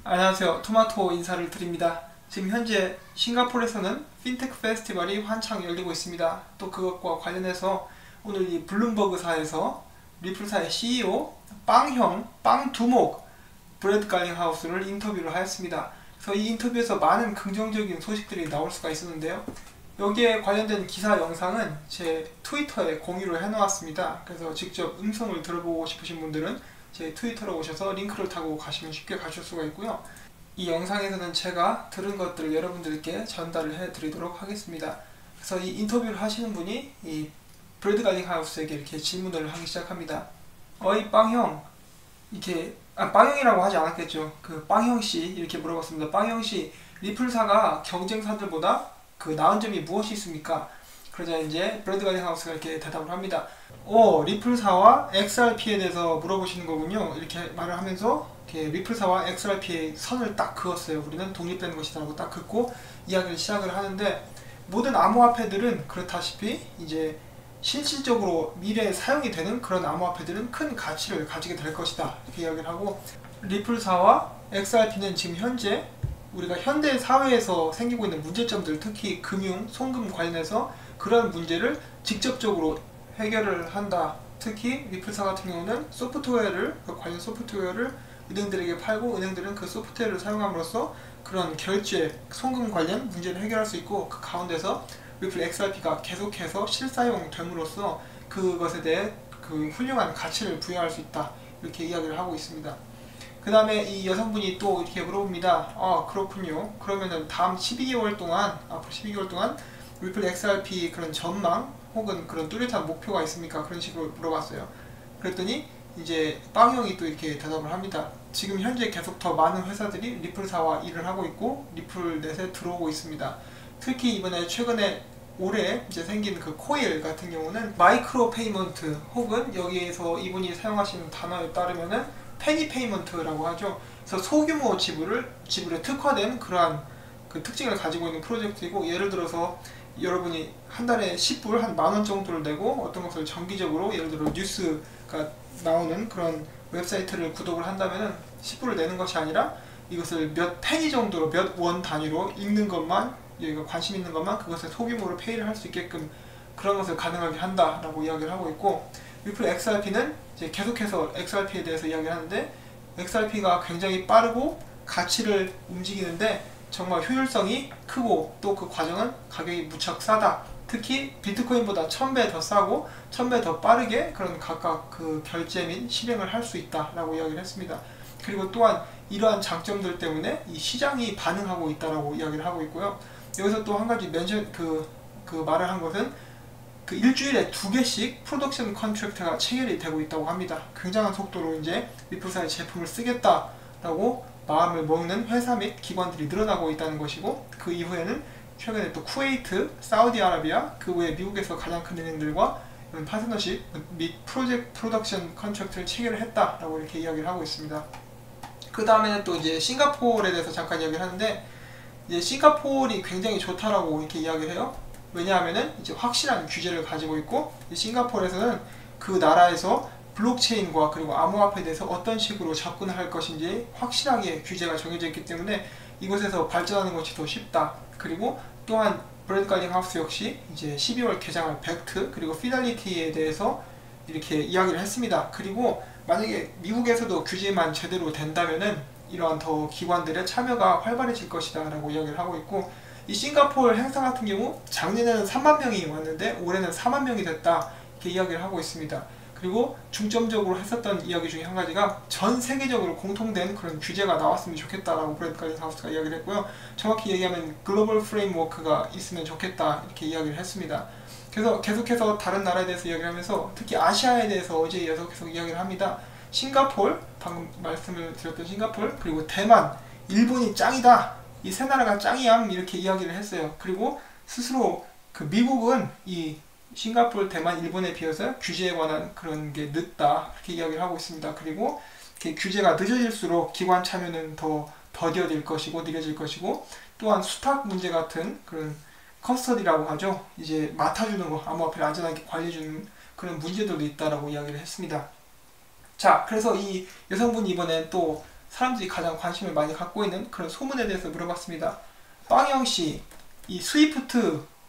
안녕하세요. 토마토 인사를 드립니다. 지금 현재 싱가포르에서는 핀테크 페스티벌이 한창 열리고 있습니다. 또 그것과 관련해서 오늘 이 블룸버그사에서 리플사의 CEO 빵형, 빵두목 브래드 갈링하우스를 인터뷰를 하였습니다. 그래서 이 인터뷰에서 많은 긍정적인 소식들이 나올 수가 있었는데요. 여기에 관련된 기사 영상은 제 트위터에 공유를 해놓았습니다. 그래서 직접 음성을 들어보고 싶으신 분들은 제 트위터로 오셔서 링크를 타고 가시면 쉽게 가실 수가 있고요. 이 영상에서는 제가 들은 것들을 여러분들께 전달을 해드리도록 하겠습니다. 그래서 이 인터뷰를 하시는 분이 이 브래드 갈링하우스에게 이렇게 질문을 하기 시작합니다. 어이 빵형, 이렇게 빵형이라고 하지 않았겠죠. 그 빵형씨 이렇게 물어봤습니다. 빵형씨, 리플사가 경쟁사들보다 그 나은 점이 무엇이 있습니까? 그러자 이제 브래드 갈링하우스가 이렇게 대답을 합니다. 리플사와 XRP에 대해서 물어보시는 거군요. 이렇게 말을 하면서 이렇게 리플사와 XRP의 선을 딱 그었어요. 우리는 독립된 것이다라고 딱 긋고 이야기를 시작을 하는데, 모든 암호화폐들은 그렇다시피 이제 실질적으로 미래에 사용이 되는 그런 암호화폐들은 큰 가치를 가지게 될 것이다 이렇게 이야기를 하고, 리플사와 XRP는 지금 현재 우리가 현대 사회에서 생기고 있는 문제점들, 특히 금융, 송금 관련해서 그런 문제를 직접적으로 해결을 한다. 특히 리플사 같은 경우는 소프트웨어를, 관련 소프트웨어를 은행들에게 팔고, 은행들은 그 소프트웨어를 사용함으로써 그런 결제, 송금 관련 문제를 해결할 수 있고, 그 가운데서 리플 XRP가 계속해서 실사용됨으로써 그것에 대해 그 훌륭한 가치를 부여할 수 있다 이렇게 이야기를 하고 있습니다. 그 다음에 이 여성분이 또 이렇게 물어봅니다. 그렇군요. 그러면은 다음 12개월 동안, 앞으로 12개월 동안 리플 XRP 그런 전망 혹은 그런 뚜렷한 목표가 있습니까? 그런 식으로 물어봤어요. 그랬더니 이제 빵형이 또 이렇게 대답을 합니다. 지금 현재 계속 더 많은 회사들이 리플사와 일을 하고 있고 리플넷에 들어오고 있습니다. 특히 이번에 최근에 올해 이제 생긴 그 코일 같은 경우는 마이크로 페이먼트, 혹은 여기에서 이분이 사용하시는 단어에 따르면은 페니 페이먼트라고 하죠. 그래서 소규모 지불에 특화된 그러한 그 특징을 가지고 있는 프로젝트이고, 예를 들어서 여러분이 한 달에 10불, 한 10,000원 정도를 내고 어떤 것을 정기적으로, 예를 들어 뉴스가 나오는 그런 웹사이트를 구독을 한다면은 10불을 내는 것이 아니라 이것을 몇 페니 정도로, 몇 원 단위로 읽는 것만, 여기가 관심 있는 것만 그것을 소규모로 페이를 할 수 있게끔 그런 것을 가능하게 한다라고 이야기를 하고 있고, 리플 XRP는 이제 계속해서 XRP에 대해서 이야기를 하는데, XRP가 굉장히 빠르고 가치를 움직이는데 정말 효율성이 크고, 또 그 과정은 가격이 무척 싸다. 특히 비트코인보다 1000배 더 싸고 1000배 더 빠르게 그런 각각 그 결제 및 실행을 할 수 있다라고 이야기를 했습니다. 그리고 또한 이러한 장점들 때문에 이 시장이 반응하고 있다라고 이야기를 하고 있고요. 여기서 또 한 가지 그 말을 한 것은, 그 일주일에 2개씩 프로덕션 컨트랙트가 체결이 되고 있다고 합니다. 굉장한 속도로 이제 리플사의 제품을 쓰겠다라고 마음을 먹는 회사 및 기관들이 늘어나고 있다는 것이고, 그 이후에는 최근에 또 쿠웨이트, 사우디아라비아, 그 외에 미국에서 가장 큰 은행들과 이런 파트너십 및 프로덕션 컨트랙트를 체결을 했다라고 이렇게 이야기를 하고 있습니다. 그 다음에는 또 이제 싱가포르에 대해서 잠깐 이야기를 하는데, 이제 싱가포르이 굉장히 좋다라고 이렇게 이야기를 해요. 왜냐하면은 이제 확실한 규제를 가지고 있고, 싱가포르에서는 그 나라에서 블록체인과 그리고 암호화폐에 대해서 어떤 식으로 접근을 할 것인지 확실하게 규제가 정해져 있기 때문에 이곳에서 발전하는 것이 더 쉽다. 그리고 또한 브래드 갈링하우스 역시 이제 12월 개장할 벡트 그리고 피델리티에 대해서 이렇게 이야기를 했습니다. 그리고 만약에 미국에서도 규제만 제대로 된다면은 이러한 더 기관들의 참여가 활발해질 것이다 라고 이야기를 하고 있고, 이 싱가포르 행사 같은 경우 작년에는 3만 명이 왔는데 올해는 4만 명이 됐다 이렇게 이야기를 하고 있습니다. 그리고 중점적으로 했었던 이야기 중에 한 가지가 전 세계적으로 공통된 그런 규제가 나왔으면 좋겠다라고 브래드 갈링하우스가 이야기를 했고요. 정확히 얘기하면 글로벌 프레임워크가 있으면 좋겠다 이렇게 이야기를 했습니다. 그래서 계속해서 다른 나라에 대해서 이야기를 하면서, 특히 아시아에 대해서 어제 계속 이야기를 합니다. 싱가포르, 방금 말씀을 드렸던 싱가포르, 그리고 대만, 일본이 짱이다, 이 세 나라가 짱이야 이렇게 이야기를 했어요. 그리고 스스로 그 미국은 이 싱가포르, 대만, 일본에 비해서 규제에 관한 그런 게 늦다 그렇게 이야기를 하고 있습니다. 그리고 규제가 늦어질수록 기관 참여는 더 더뎌질 것이고 느려질 것이고, 또한 수탁 문제 같은 그런 커스터디라고 하죠. 이제 맡아주는 거, 암호화폐를 안전하게 관리해주는 그런 문제들도 있다라고 이야기를 했습니다. 자, 그래서 이 여성분이 이번에 또 사람들이 가장 관심을 많이 갖고 있는 그런 소문에 대해서 물어봤습니다. 빵영씨, 이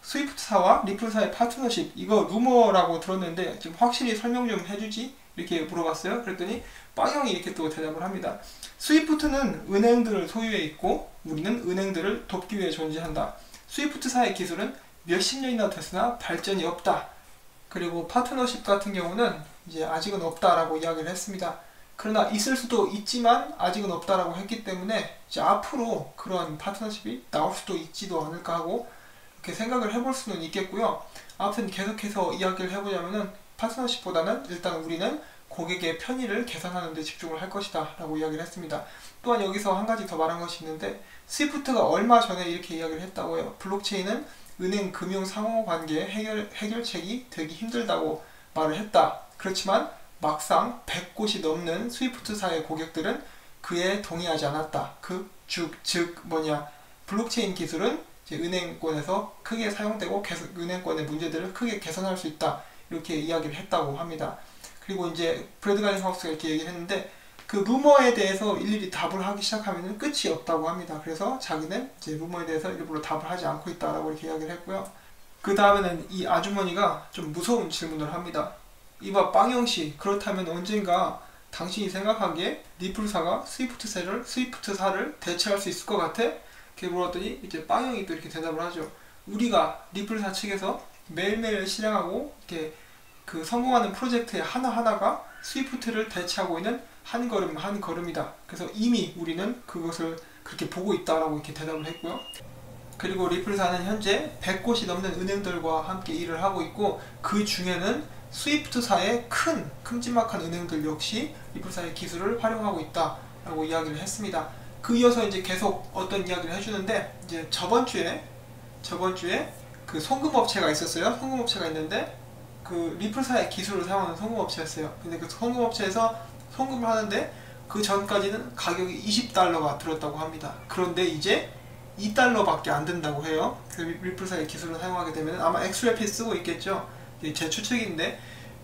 스위프트사와 리플사의 파트너십, 이거 루머라고 들었는데 지금 확실히 설명 좀 해주지? 이렇게 물어봤어요. 그랬더니 빵영이 이렇게 또 대답을 합니다. 스위프트는 은행들을 소유해 있고 우리는 은행들을 돕기 위해 존재한다. 스위프트사의 기술은 몇십 년이나 됐으나 발전이 없다. 그리고 파트너십 같은 경우는 이제 아직은 없다라고 이야기를 했습니다. 그러나 있을 수도 있지만 아직은 없다라고 했기 때문에 이제 앞으로 그런 파트너십이 나올 수도 있지도 않을까 하고 이렇게 생각을 해볼 수는 있겠고요. 아무튼 계속해서 이야기를 해보자면은 파트너십보다는 일단 우리는 고객의 편의를 개선하는 데 집중을 할 것이다 라고 이야기를 했습니다. 또한 여기서 한 가지 더 말한 것이 있는데 스위프트가 얼마 전에 이렇게 이야기를 했다고 해요. 블록체인은 은행 금융 상호관계 해결책이 되기 힘들다고 말을 했다. 그렇지만 막상 100곳이 넘는 스위프트사의 고객들은 그에 동의하지 않았다. 즉 블록체인 기술은 이제 은행권에서 크게 사용되고 은행권의 문제들을 크게 개선할 수 있다. 이렇게 이야기를 했다고 합니다. 그리고 이제 브래드 갈링하우스가 이렇게 얘기를 했는데 그 루머에 대해서 일일이 답을 하기 시작하면 끝이 없다고 합니다. 그래서 자기는 이제 루머에 대해서 일부러 답을 하지 않고 있다라고 이렇게 이야기를 했고요. 그 다음에는 이 아주머니가 좀 무서운 질문을 합니다. 이봐 빵영씨, 그렇다면 언젠가 당신이 생각하기에 리플사가 스위프트사를 대체할 수 있을 것 같아? 이렇게 물었더니 이제 빵영이 또 이렇게 대답을 하죠. 우리가 리플사 측에서 매일매일 실행하고 이렇게 그 성공하는 프로젝트의 하나하나가 스위프트를 대체하고 있는 한 걸음 한 걸음이다. 그래서 이미 우리는 그것을 그렇게 보고 있다라고 이렇게 대답을 했고요. 그리고 리플사는 현재 100곳이 넘는 은행들과 함께 일을 하고 있고 그 중에는 스위프트사의 큼지막한 은행들 역시 리플사의 기술을 활용하고 있다라고 이야기를 했습니다. 그 이어서 이제 계속 어떤 이야기를 해주는데 이제 저번 주에 그 송금업체가 있었어요. 송금업체가 있는데 그 리플사의 기술을 사용하는 송금업체였어요. 근데 그 송금업체에서 송금을 하는데 그 전까지는 가격이 $20가 들었다고 합니다. 그런데 이제 $2밖에 안 든다고 해요. 그 리플사의 기술을 사용하게 되면 아마 엑스레피 쓰고 있겠죠. 제 추측인데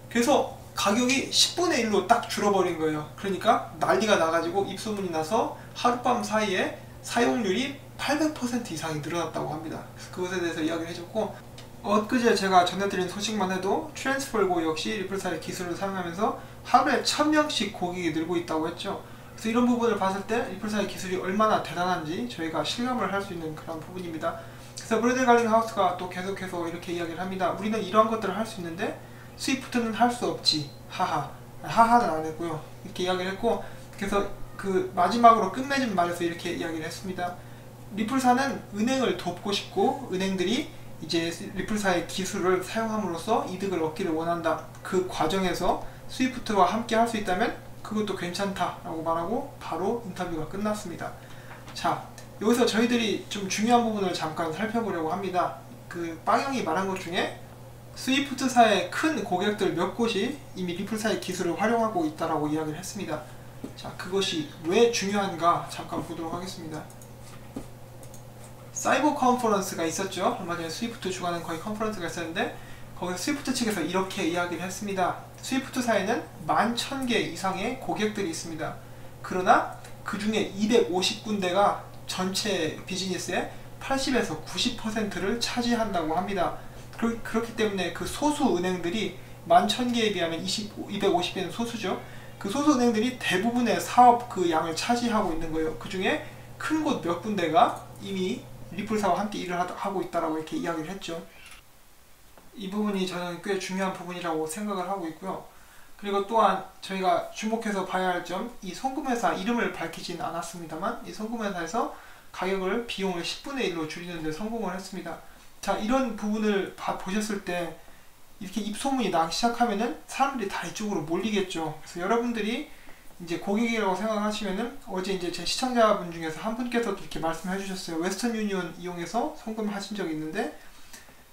그래서 가격이 10분의 1로 딱 줄어버린 거예요. 그러니까 난리가 나가지고 입소문이 나서 하룻밤 사이에 사용률이 800% 이상이 늘어났다고 합니다. 그래서 그것에 대해서 이야기를 해줬고 엊그제 제가 전해드린 소식만 해도 트랜스펄고 역시 리플사의 기술을 사용하면서 하루에 1000명씩 고객이 늘고 있다고 했죠. 그래서 이런 부분을 봤을 때 리플사의 기술이 얼마나 대단한지 저희가 실감을 할 수 있는 그런 부분입니다. 그래서 브래드 갈링하우스가 또 계속해서 이렇게 이야기를 합니다. 우리는 이러한 것들을 할 수 있는데 스위프트는 할 수 없지. 하하는 안 했고요. 이렇게 이야기를 했고 그래서 그 마지막으로 끝맺은 말에서 이렇게 이야기를 했습니다. 리플사는 은행을 돕고 싶고 은행들이 이제 리플사의 기술을 사용함으로써 이득을 얻기를 원한다. 그 과정에서 스위프트와 함께 할 수 있다면 그것도 괜찮다라고 말하고 바로 인터뷰가 끝났습니다. 자, 여기서 저희들이 좀 중요한 부분을 잠깐 살펴보려고 합니다. 그 빵영이 말한 것 중에 스위프트사의 큰 고객들 몇 곳이 이미 리플사의 기술을 활용하고 있다라고 이야기를 했습니다. 자, 그것이 왜 중요한가 잠깐 보도록 하겠습니다. 사이버 컨퍼런스가 있었죠. 얼마 전에 스위프트 주관한 거의 컨퍼런스가 있었는데 거기서 스위프트 측에서 이렇게 이야기를 했습니다. 스위프트사에는 11,000개 이상의 고객들이 있습니다. 그러나 그 중에 250군데가 전체 비즈니스의 80에서 90%를 차지한다고 합니다. 그렇기 때문에 그 소수 은행들이 11,000개에 비하면 250개는 소수죠. 그 소수 은행들이 대부분의 사업 그 양을 차지하고 있는 거예요. 그 중에 큰 곳 몇 군데가 이미 리플사와 함께 일을 하고 있다라고 이렇게 이야기를 했죠. 이 부분이 저는 꽤 중요한 부분이라고 생각을 하고 있고요. 그리고 또한 저희가 주목해서 봐야 할 점, 이 송금회사 이름을 밝히진 않았습니다만 이 송금회사에서 가격을 비용을 10분의 1로 줄이는 데 성공을 했습니다. 자, 이런 부분을 보셨을 때 이렇게 입소문이 나기 시작하면은 사람들이 다 이쪽으로 몰리겠죠. 그래서 여러분들이 이제 고객이라고 생각하시면은 어제 이제 제 시청자분 중에서 한 분께서도 이렇게 말씀해 주셨어요. 웨스턴 유니온 이용해서 송금을 하신 적이 있는데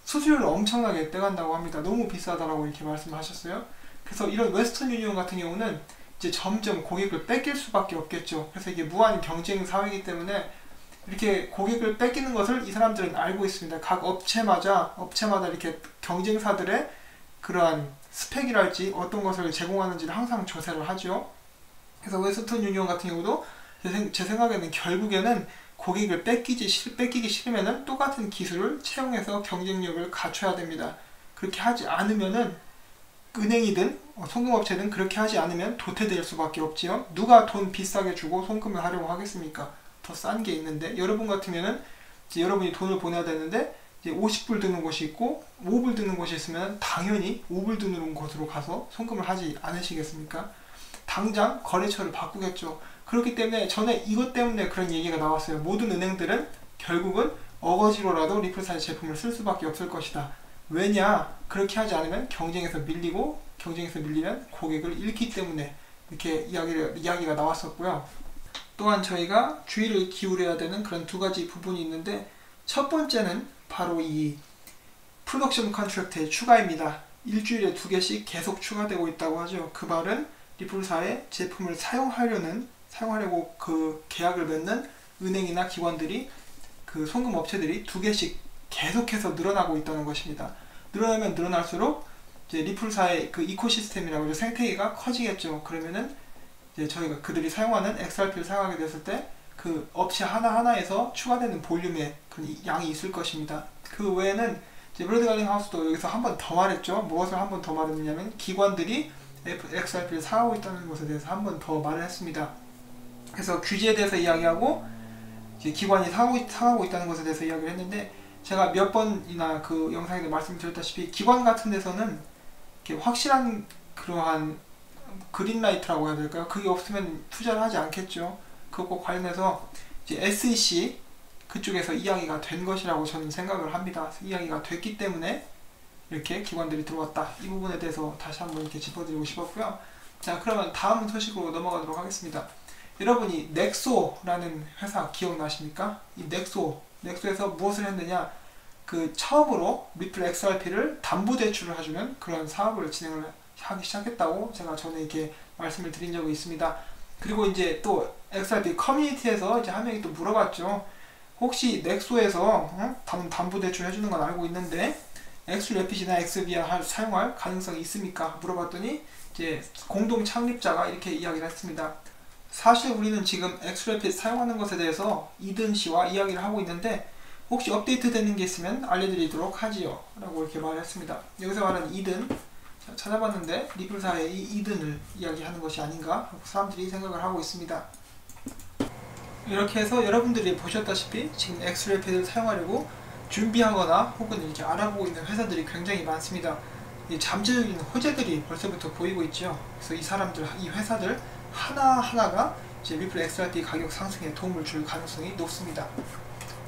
수수료를 엄청나게 떼간다고 합니다. 너무 비싸다라고 이렇게 말씀하셨어요. 그래서 이런 웨스턴 유니온 같은 경우는 이제 점점 고객을 뺏길 수밖에 없겠죠. 그래서 이게 무한 경쟁 사회이기 때문에 이렇게 고객을 뺏기는 것을 이 사람들은 알고 있습니다. 각 업체마다 이렇게 경쟁사들의 그러한 스펙이랄지 어떤 것을 제공하는지를 항상 조사를 하죠. 그래서 웨스턴 유니온 같은 경우도 제 생각에는 결국에는 고객을 뺏기기 싫으면은 똑같은 기술을 채용해서 경쟁력을 갖춰야 됩니다. 그렇게 하지 않으면은 은행이든 송금업체든 그렇게 하지 않으면 도태될 수밖에 없지요. 누가 돈 비싸게 주고 송금을 하려고 하겠습니까? 더 싼 게 있는데, 여러분 같으면은 이제 여러분이 돈을 보내야 되는데 이제 50불 드는 곳이 있고 5불 드는 곳이 있으면 당연히 5불 드는 곳으로 가서 송금을 하지 않으시겠습니까? 당장 거래처를 바꾸겠죠. 그렇기 때문에 전에 이것 때문에 그런 얘기가 나왔어요. 모든 은행들은 결국은 어거지로라도 리플사의 제품을 쓸 수밖에 없을 것이다. 왜냐? 그렇게 하지 않으면 경쟁에서 밀리고, 경쟁에서 밀리면 고객을 잃기 때문에 이렇게 이야기가 나왔었고요. 또한 저희가 주의를 기울여야 되는 그런 두 가지 부분이 있는데, 첫 번째는 바로 이 프로덕션 컨트랙트의 추가입니다. 일주일에 2개씩 계속 추가되고 있다고 하죠. 그 말은 리플사의 제품을 사용하려고 그 계약을 맺는 은행이나 기관들이, 그 송금 업체들이 2개씩 계속해서 늘어나고 있다는 것입니다. 늘어나면 늘어날수록 이제 리플사의 그 이코시스템이라고 생태계가 커지겠죠. 그러면은 이제 저희가 그들이 사용하는 XRP를 사용하게 됐을 때 그 업체 하나하나에서 추가되는 볼륨의 그런 양이 있을 것입니다. 그 외에는 이제 브래드 갈링 하우스도 여기서 한 번 더 말했죠. 무엇을 한 번 더 말했느냐면 기관들이 XRP를 사가고 있다는 것에 대해서 한 번 더 말을 했습니다. 그래서 규제에 대해서 이야기하고 이제 기관이 사가고 있다는 것에 대해서 이야기를 했는데, 제가 몇 번이나 그 영상에도 말씀드렸다시피 기관 같은 데서는 이렇게 확실한 그러한 그린라이트라고 해야 될까요? 그게 없으면 투자를 하지 않겠죠. 그것과 관련해서 이제 SEC 그쪽에서 이야기가 된 것이라고 저는 생각을 합니다. 이야기가 됐기 때문에 이렇게 기관들이 들어왔다. 이 부분에 대해서 다시 한번 이렇게 짚어드리고 싶었고요. 자, 그러면 다음 소식으로 넘어가도록 하겠습니다. 여러분이 넥소라는 회사 기억나십니까? 이 넥소에서 무엇을 했느냐? 그 처음으로 리플 XRP를 담보대출을 해주는 그런 사업을 진행을 하기 시작했다고 제가 전에 이렇게 말씀을 드린 적이 있습니다. 그리고 이제 또 XRP 커뮤니티에서 이제 한 명이 또 물어봤죠. 혹시 넥소에서 담보대출 해주는 건 알고 있는데 XRP나 XVR 사용할 가능성이 있습니까? 물어봤더니 이제 공동 창립자가 이렇게 이야기를 했습니다. 사실 우리는 지금 XRP 사용하는 것에 대해서 이든 씨와 이야기를 하고 있는데 혹시 업데이트 되는 게 있으면 알려드리도록 하지요 라고 이렇게 말했습니다. 여기서 말하는 이든, 찾아봤는데 리플사의 이 이든을 이야기하는 것이 아닌가 하고 사람들이 생각을 하고 있습니다. 이렇게 해서 여러분들이 보셨다시피 지금 XRP를 사용하려고 준비하거나 혹은 이렇게 알아보고 있는 회사들이 굉장히 많습니다. 이 잠재적인 호재들이 벌써부터 보이고 있죠. 그래서 이 회사들 하나하나가 이제 리플 XRP 가격 상승에 도움을 줄 가능성이 높습니다.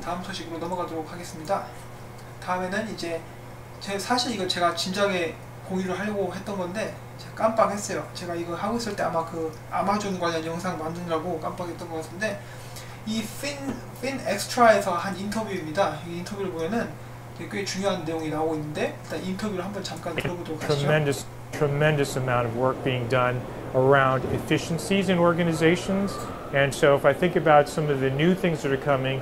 다음 소식으로 넘어가도록 하겠습니다. 다음에는 이제 사실 이거 제가 진작에 공유를 하려고 했던 건데 제가 깜빡했어요. 제가 이거 하고 있을 때 아마 그 아마존 관련 영상 만드느라고 깜빡했던 것 같은데, 이 핀 엑스트라에서 한 인터뷰입니다. 이 인터뷰를 보면은 꽤 중요한 내용이 나오고 있는데 일단 인터뷰를 한번 잠깐 들어보도록 하시죠. Tremendous amount of work being done around efficiencies in organizations, and so if I think about some of the new things that are coming,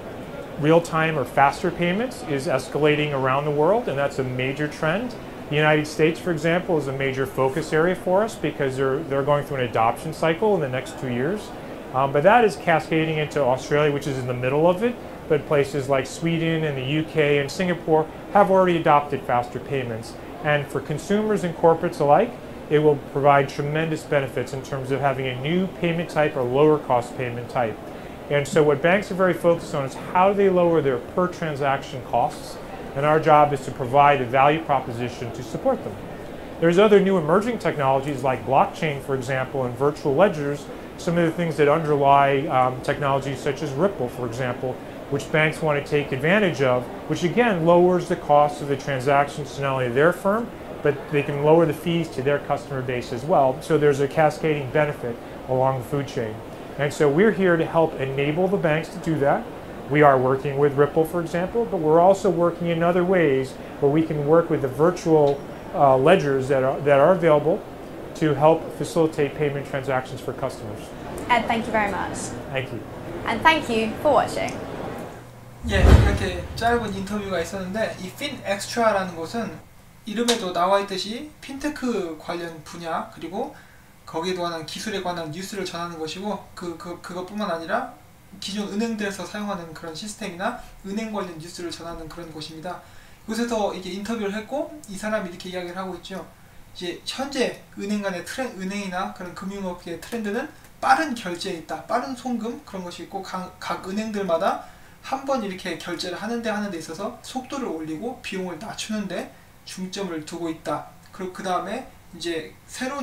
real-time or faster payments is escalating around the world, and that's a major trend. The United States, for example, is a major focus area for us because they're going through an adoption cycle in the next 2 years. But that is cascading into Australia, which is in the middle of it. But places like Sweden and the UK and Singapore have already adopted faster payments. And for consumers and corporates alike, it will provide tremendous benefits in terms of having a new payment type or lower cost payment type. And so what banks are very focused on is how do they lower their per transaction costs, and our job is to provide a value proposition to support them. There's other new emerging technologies like blockchain, for example, and virtual ledgers, some of the things that underlie technologies such as Ripple, for example, which banks want to take advantage of, which again lowers the cost of the transactions to not only their firm, but they can lower the fees to their customer base as well. So there's a cascading benefit along the food chain. And so we're here to help enable the banks to do that. We are working with Ripple, for example, but we're also working in other ways where we can work with the virtual ledgers that are available to help facilitate payment transactions for customers. Ed, thank you very much. Thank you. And thank you for watching. 예, 이렇게 짧은 인터뷰가 있었는데 이 핀 엑스트라라는 곳은 이름에도 나와 있듯이 핀테크 관련 분야, 그리고 거기에 관한 기술에 관한 뉴스를 전하는 것이고 그것뿐만 아니라 기존 은행들에서 사용하는 그런 시스템이나 은행 관련 뉴스를 전하는 그런 곳입니다. 이곳에서 이게 인터뷰를 했고 이 사람이 이렇게 이야기를 하고 있죠. 이제 현재 은행 간의 은행이나 그런 금융업계의 트렌드는 빠른 결제에 있다. 빠른 송금 그런 것이 있고 각 은행들마다 한 번 이렇게 결제를 하는 데 있어서 속도를 올리고 비용을 낮추는데 중점을 두고 있다. 그리고 그 다음에 이제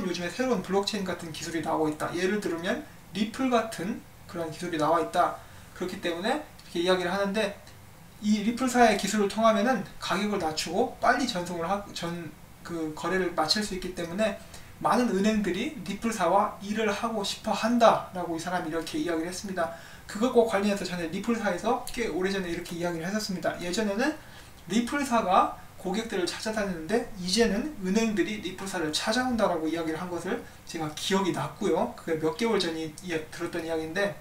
요즘에 새로운 블록체인 같은 기술이 나오고 있다. 예를 들면 리플 같은 그런 기술이 나와 있다. 그렇기 때문에 이렇게 이야기를 하는데 이 리플사의 기술을 통하면은 가격을 낮추고 빨리 그 거래를 마칠 수 있기 때문에 많은 은행들이 리플사와 일을 하고 싶어 한다라고 이 사람이 이렇게 이야기를 했습니다. 그것과 관련해서 전에 리플사에서 꽤 오래전에 이렇게 이야기를 했었습니다. 예전에는 리플사가 고객들을 찾아다녔는데 이제는 은행들이 리플사를 찾아온다라고 이야기를 한 것을 제가 기억이 났고요. 그게 몇 개월 전에 들었던 이야기인데,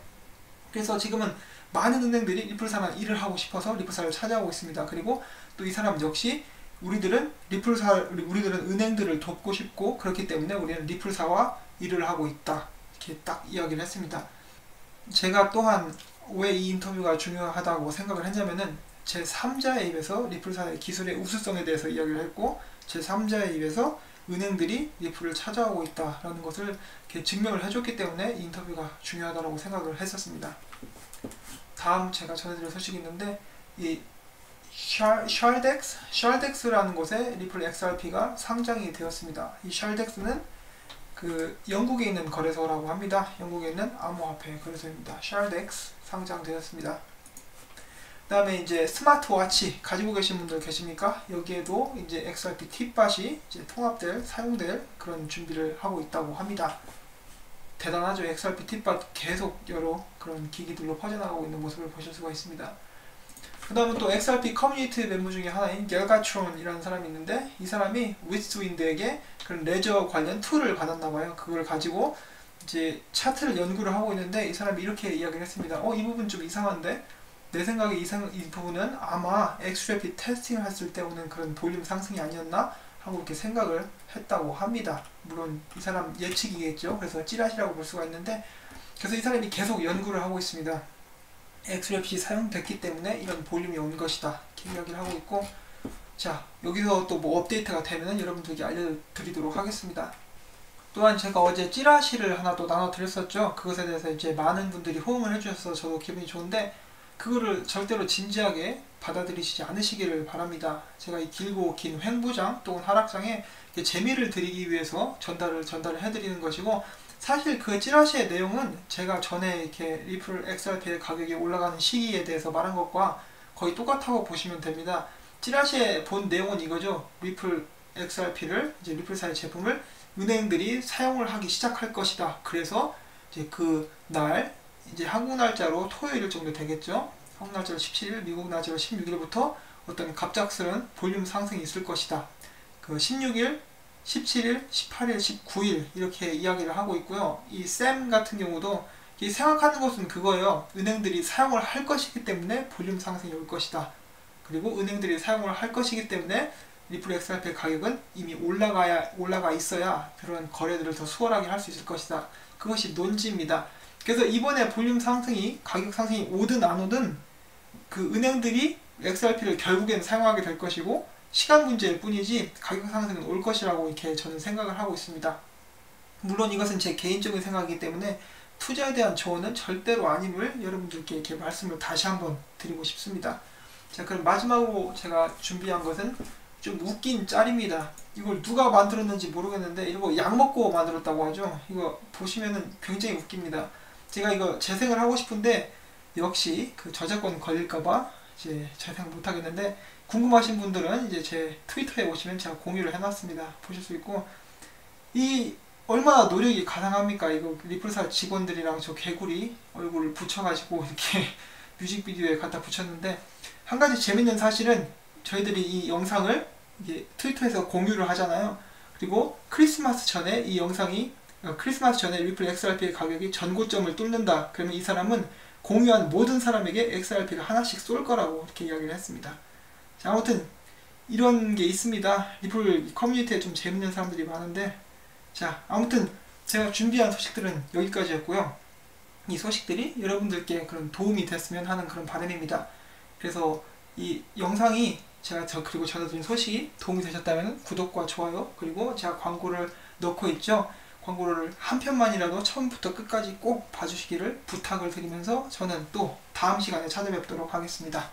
그래서 지금은 많은 은행들이 리플사만 일을 하고 싶어서 리플사를 찾아오고 있습니다. 그리고 또 이 사람 역시 우리들은 은행들을 돕고 싶고 그렇기 때문에 우리는 리플사와 일을 하고 있다. 이렇게 딱 이야기를 했습니다. 제가 또한 왜 이 인터뷰가 중요하다고 생각을 했냐면은 제3자의 입에서 리플사의 기술의 우수성에 대해서 이야기를 했고 제3자의 입에서 은행들이 리플을 찾아오고 있다라는 것을 이렇게 증명을 해줬기 때문에 이 인터뷰가 중요하다고 생각을 했었습니다. 다음 제가 전해드릴 소식이 있는데 이 샬덱스라는 곳에 리플 XRP가 상장이 되었습니다. 이 샬덱스는 그 영국에 있는 거래소라고 합니다. 영국에 있는 암호화폐 거래소입니다. 샬덱스 상장되었습니다. 그 다음에 이제 스마트워치 가지고 계신 분들 계십니까? 여기에도 이제 XRP 팁밭이 이제 사용될 그런 준비를 하고 있다고 합니다. 대단하죠. XRP 팁밭 계속 여러 그런 기기들로 퍼져나가고 있는 모습을 보실 수가 있습니다. 그 다음은 또 XRP 커뮤니티 멤버 중에 하나인 겔가트론이라는 사람이 있는데 이 사람이 위스트윈드에게 그런 레저 관련 툴을 받았나봐요. 그걸 가지고 이제 차트를 연구를 하고 있는데 이 사람이 이렇게 이야기를 했습니다. 이 부분 좀 이상한데 내 생각에 이 부분은 아마 XRP 테스팅을 했을 때 오는 그런 볼륨 상승이 아니었나 하고 이렇게 생각을 했다고 합니다. 물론 이 사람 예측이겠죠. 그래서 찌라시라고 볼 수가 있는데, 그래서 이 사람이 계속 연구를 하고 있습니다. XRP 사용됐기 때문에 이런 볼륨이 온 것이다 이렇게 이야기를 하고 있고, 자 여기서 또 뭐 업데이트가 되면은 여러분들에게 알려드리도록 하겠습니다. 또한 제가 어제 찌라시를 하나 또 나눠드렸었죠. 그것에 대해서 이제 많은 분들이 호응을 해주셔서 저도 기분이 좋은데 그거를 절대로 진지하게 받아들이시지 않으시기를 바랍니다. 제가 이 길고 긴 횡보장 또는 하락장에 재미를 드리기 위해서 전달을 해드리는 것이고, 사실 그 찌라시의 내용은 제가 전에 이렇게 리플 XRP의 가격이 올라가는 시기에 대해서 말한 것과 거의 똑같다고 보시면 됩니다. 찌라시의 본 내용은 이거죠. 리플 XRP를 이제 리플사의 제품을 은행들이 사용을 하기 시작할 것이다. 그래서 이제 그 날 이제 한국 날짜로 토요일 정도 되겠죠. 한국 날짜로 17일, 미국 날짜로 16일부터 어떤 갑작스런 볼륨 상승이 있을 것이다. 그 16일, 17일, 18일, 19일 이렇게 이야기를 하고 있고요. 이 샘 같은 경우도 생각하는 것은 그거예요. 은행들이 사용을 할 것이기 때문에 볼륨 상승이 올 것이다. 그리고 은행들이 사용을 할 것이기 때문에 리플 XRP 가격은 이미 올라가 있어야 그런 거래들을 더 수월하게 할 수 있을 것이다. 그것이 논지입니다. 그래서 이번에 볼륨 상승이, 가격 상승이 오든 안 오든 그 은행들이 XRP를 결국엔 사용하게 될 것이고 시간 문제일 뿐이지 가격 상승은 올 것이라고 이렇게 저는 생각을 하고 있습니다. 물론 이것은 제 개인적인 생각이기 때문에 투자에 대한 조언은 절대로 아님을 여러분들께 이렇게 말씀을 다시 한번 드리고 싶습니다. 자, 그럼 마지막으로 제가 준비한 것은 좀 웃긴 짤입니다. 이걸 누가 만들었는지 모르겠는데 이거 약 먹고 만들었다고 하죠. 이거 보시면은 굉장히 웃깁니다. 제가 이거 재생을 하고 싶은데 역시 그 저작권 걸릴까봐 이제 재생 못하겠는데, 궁금하신 분들은 이제 제 트위터에 오시면 제가 공유를 해놨습니다. 보실 수 있고, 이 얼마나 노력이 가상합니까? 이거 리플사 직원들이랑 저 개구리 얼굴을 붙여가지고 이렇게 뮤직비디오에 갖다 붙였는데, 한 가지 재밌는 사실은 저희들이 이 영상을 이게 트위터에서 공유를 하잖아요. 그리고 크리스마스 전에 리플 XRP의 가격이 전고점을 뚫는다. 그러면 이 사람은 공유한 모든 사람에게 XRP가 하나씩 쏠 거라고 이렇게 이야기를 했습니다. 자, 아무튼 이런 게 있습니다. 리플 커뮤니티에 좀 재밌는 사람들이 많은데, 자 아무튼 제가 준비한 소식들은 여기까지였고요. 이 소식들이 여러분들께 그런 도움이 됐으면 하는 그런 바람입니다. 그래서 이 영상이 그리고 전해드린 소식이 도움이 되셨다면 구독과 좋아요, 그리고 제가 광고를 넣고 있죠. 광고를 한 편만이라도 처음부터 끝까지 꼭 봐주시기를 부탁을 드리면서 저는 또 다음 시간에 찾아뵙도록 하겠습니다.